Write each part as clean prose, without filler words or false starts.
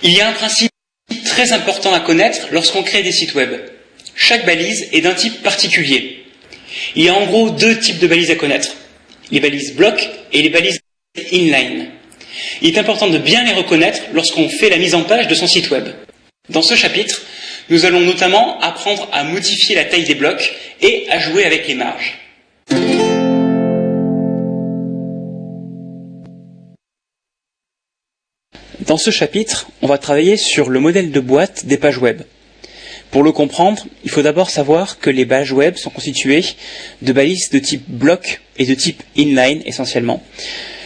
Il y a un principe très important à connaître lorsqu'on crée des sites web. Chaque balise est d'un type particulier. Il y a en gros deux types de balises à connaître, les balises block et les balises inline. Il est important de bien les reconnaître lorsqu'on fait la mise en page de son site web. Dans ce chapitre, nous allons notamment apprendre à modifier la taille des blocs et à jouer avec les marges. Dans ce chapitre, on va travailler sur le modèle de boîte des pages web. Pour le comprendre, il faut d'abord savoir que les pages web sont constituées de balises de type block et de type inline essentiellement.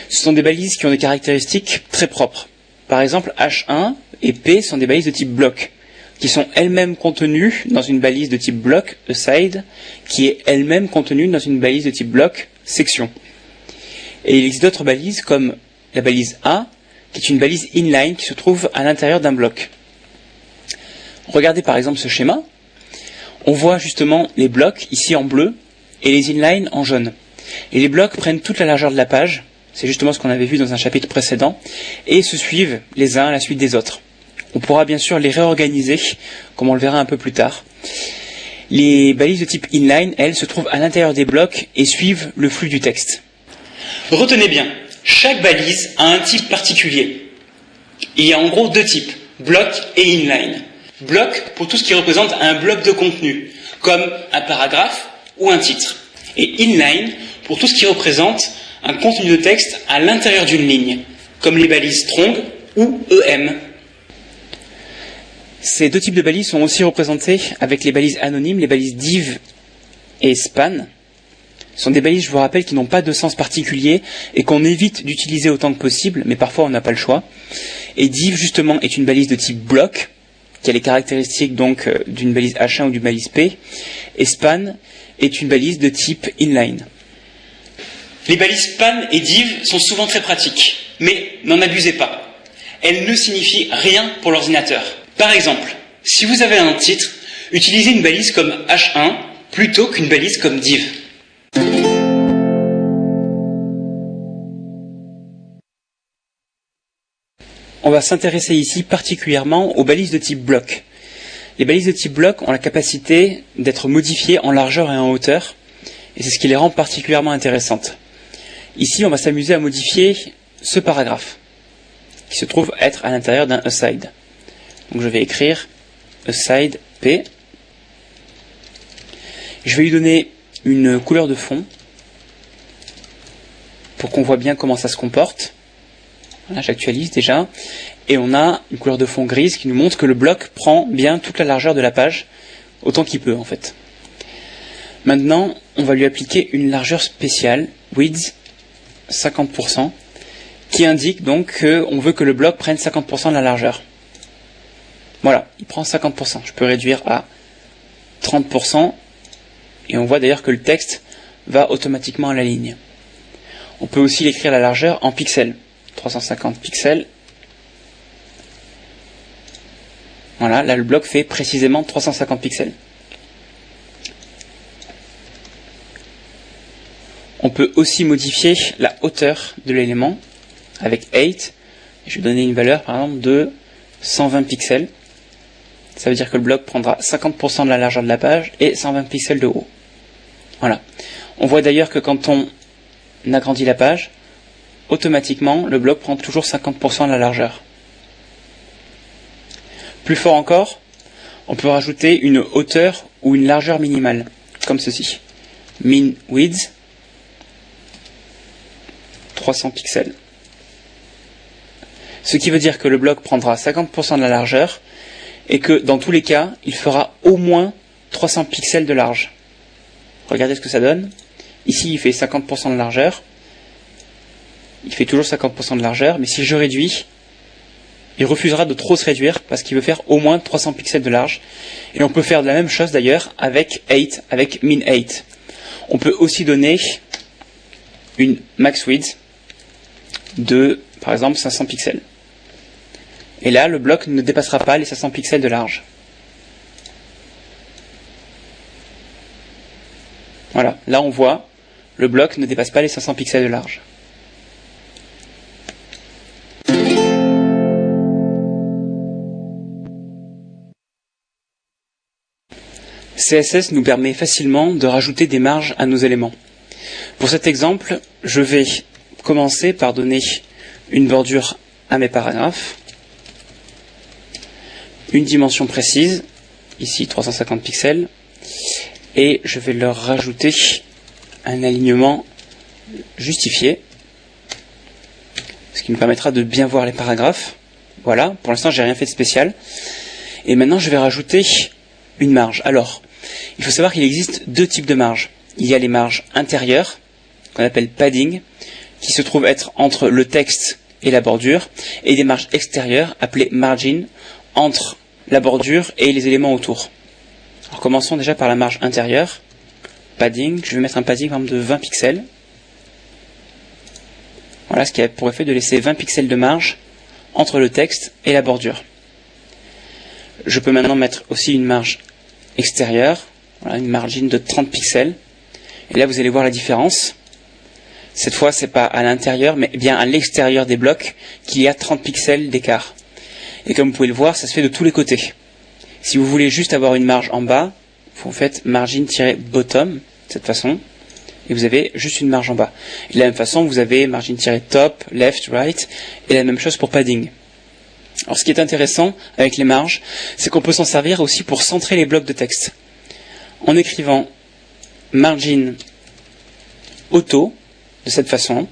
Ce sont des balises qui ont des caractéristiques très propres. Par exemple, H1 et P sont des balises de type block, qui sont elles-mêmes contenues dans une balise de type block aside, qui est elle-même contenue dans une balise de type block section. Et il existe d'autres balises comme la balise A, qui est une balise inline qui se trouve à l'intérieur d'un bloc. Regardez par exemple ce schéma. On voit justement les blocs ici en bleu et les inlines en jaune. Et les blocs prennent toute la largeur de la page, c'est justement ce qu'on avait vu dans un chapitre précédent, et se suivent les uns à la suite des autres. On pourra bien sûr les réorganiser, comme on le verra un peu plus tard. Les balises de type inline, elles, se trouvent à l'intérieur des blocs et suivent le flux du texte. Retenez bien, chaque balise a un type particulier. Il y a en gros deux types, block et inline. Block pour tout ce qui représente un bloc de contenu, comme un paragraphe ou un titre. Et inline pour tout ce qui représente un contenu de texte à l'intérieur d'une ligne, comme les balises strong ou EM. Ces deux types de balises sont aussi représentés avec les balises anonymes, les balises div et span. Ce sont des balises, je vous rappelle, qui n'ont pas de sens particulier et qu'on évite d'utiliser autant que possible, mais parfois on n'a pas le choix. Et div, justement, est une balise de type block, qui a les caractéristiques donc d'une balise H1 ou d'une balise P, et span est une balise de type inline. Les balises span et div sont souvent très pratiques, mais n'en abusez pas. Elles ne signifient rien pour l'ordinateur. Par exemple, si vous avez un titre, utilisez une balise comme H1 plutôt qu'une balise comme div. On va s'intéresser ici particulièrement aux balises de type bloc. Les balises de type bloc ont la capacité d'être modifiées en largeur et en hauteur, et c'est ce qui les rend particulièrement intéressantes. Ici, on va s'amuser à modifier ce paragraphe, qui se trouve être à l'intérieur d'un aside. Donc je vais écrire aside P. Je vais lui donner une couleur de fond, pour qu'on voit bien comment ça se comporte. Voilà, j'actualise déjà. Et on a une couleur de fond grise qui nous montre que le bloc prend bien toute la largeur de la page, autant qu'il peut en fait. Maintenant, on va lui appliquer une largeur spéciale, width 50%, qui indique donc qu'on veut que le bloc prenne 50% de la largeur. Voilà, il prend 50%. Je peux réduire à 30%, et on voit d'ailleurs que le texte va automatiquement à la ligne. On peut aussi l'écrire la largeur en pixels. 350 pixels. Voilà, là le bloc fait précisément 350 pixels. On peut aussi modifier la hauteur de l'élément avec 8. Je vais donner une valeur par exemple de 120 pixels. Ça veut dire que le bloc prendra 50% de la largeur de la page et 120 pixels de haut. Voilà. On voit d'ailleurs que quand on agrandit la page, automatiquement, le bloc prend toujours 50% de la largeur. Plus fort encore, on peut rajouter une hauteur ou une largeur minimale, comme ceci. Min width, 300 pixels. Ce qui veut dire que le bloc prendra 50% de la largeur, et que dans tous les cas, il fera au moins 300 pixels de large. Regardez ce que ça donne. Ici, il fait 50% de largeur. Il fait toujours 50% de largeur, mais si je réduis, il refusera de trop se réduire parce qu'il veut faire au moins 300 pixels de large. Et on peut faire de la même chose d'ailleurs avec 8, avec min 8. On peut aussi donner une max width de, par exemple, 500 pixels. Et là, le bloc ne dépassera pas les 500 pixels de large. Voilà, là on voit, le bloc ne dépasse pas les 500 pixels de large. CSS nous permet facilement de rajouter des marges à nos éléments. Pour cet exemple, je vais commencer par donner une bordure à mes paragraphes, une dimension précise, ici 350 pixels, et je vais leur rajouter un alignement justifié, ce qui nous permettra de bien voir les paragraphes. Voilà, pour l'instant j'ai rien fait de spécial. Et maintenant je vais rajouter une marge. Alors, il faut savoir qu'il existe deux types de marges. Il y a les marges intérieures, qu'on appelle padding, qui se trouvent être entre le texte et la bordure, et des marges extérieures, appelées margin, entre la bordure et les éléments autour. Alors commençons déjà par la marge intérieure. Padding, je vais mettre un padding par exemple de 20 pixels. Voilà, ce qui a pour effet de laisser 20 pixels de marge entre le texte et la bordure. Je peux maintenant mettre aussi une marge extérieure, voilà, une margin de 30 pixels. Et là, vous allez voir la différence. Cette fois, c'est pas à l'intérieur, mais bien à l'extérieur des blocs qu'il y a 30 pixels d'écart. Et comme vous pouvez le voir, ça se fait de tous les côtés. Si vous voulez juste avoir une marge en bas, vous faites margin-bottom, de cette façon, et vous avez juste une marge en bas. Et de la même façon, vous avez margin-top, left, right, et la même chose pour padding. Alors ce qui est intéressant avec les marges, c'est qu'on peut s'en servir aussi pour centrer les blocs de texte. En écrivant margin auto, de cette façon,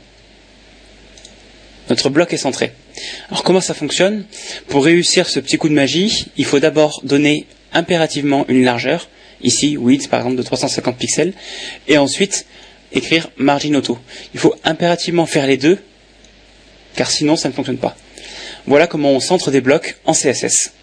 notre bloc est centré. Alors comment ça fonctionne? Pour réussir ce petit coup de magie, il faut d'abord donner impérativement une largeur, ici width par exemple de 350 pixels, et ensuite écrire margin auto. Il faut impérativement faire les deux, car sinon ça ne fonctionne pas. Voilà comment on centre des blocs en CSS.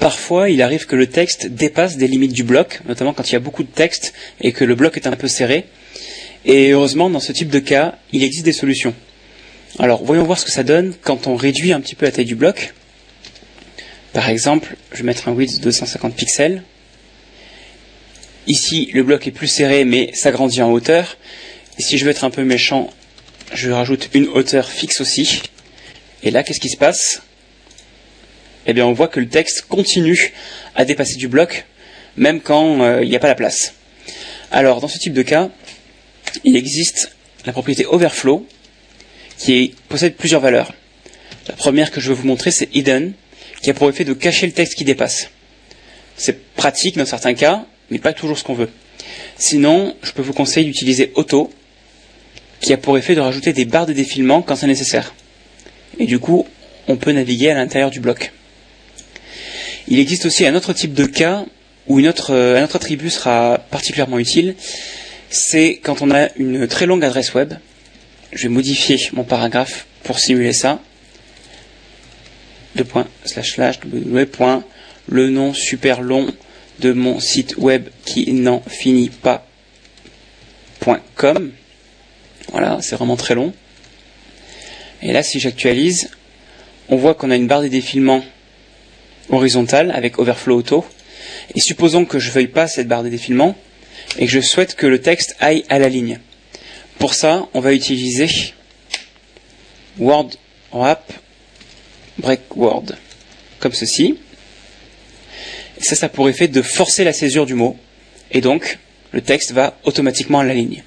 Parfois, il arrive que le texte dépasse des limites du bloc, notamment quand il y a beaucoup de texte et que le bloc est un peu serré. Et heureusement, dans ce type de cas, il existe des solutions. Alors, voyons voir ce que ça donne quand on réduit un petit peu la taille du bloc. Par exemple, je vais mettre un width de 250 pixels. Ici, le bloc est plus serré, mais s'agrandit en hauteur. Et si je veux être un peu méchant, je rajoute une hauteur fixe aussi. Et là, qu'est-ce qui se passe ? Eh bien, on voit que le texte continue à dépasser du bloc, même quand il n'y a pas la place. Alors, dans ce type de cas, il existe la propriété overflow, qui possède plusieurs valeurs. La première que je vais vous montrer, c'est hidden, qui a pour effet de cacher le texte qui dépasse. C'est pratique dans certains cas, mais pas toujours ce qu'on veut. Sinon, je peux vous conseiller d'utiliser auto, qui a pour effet de rajouter des barres de défilement quand c'est nécessaire. Et du coup, on peut naviguer à l'intérieur du bloc. Il existe aussi un autre type de cas où un autre attribut sera particulièrement utile. C'est quand on a une très longue adresse web. Je vais modifier mon paragraphe pour simuler ça. www. Le nom super long de mon site web qui n'en finit pas .com. Voilà, c'est vraiment très long. Et là, si j'actualise, on voit qu'on a une barre de défilement horizontale avec overflow auto. Et supposons que je ne veuille pas cette barre de défilement et que je souhaite que le texte aille à la ligne. Pour ça, on va utiliser word wrap break word comme ceci. Et ça a pour effet de forcer la césure du mot et donc le texte va automatiquement à la ligne.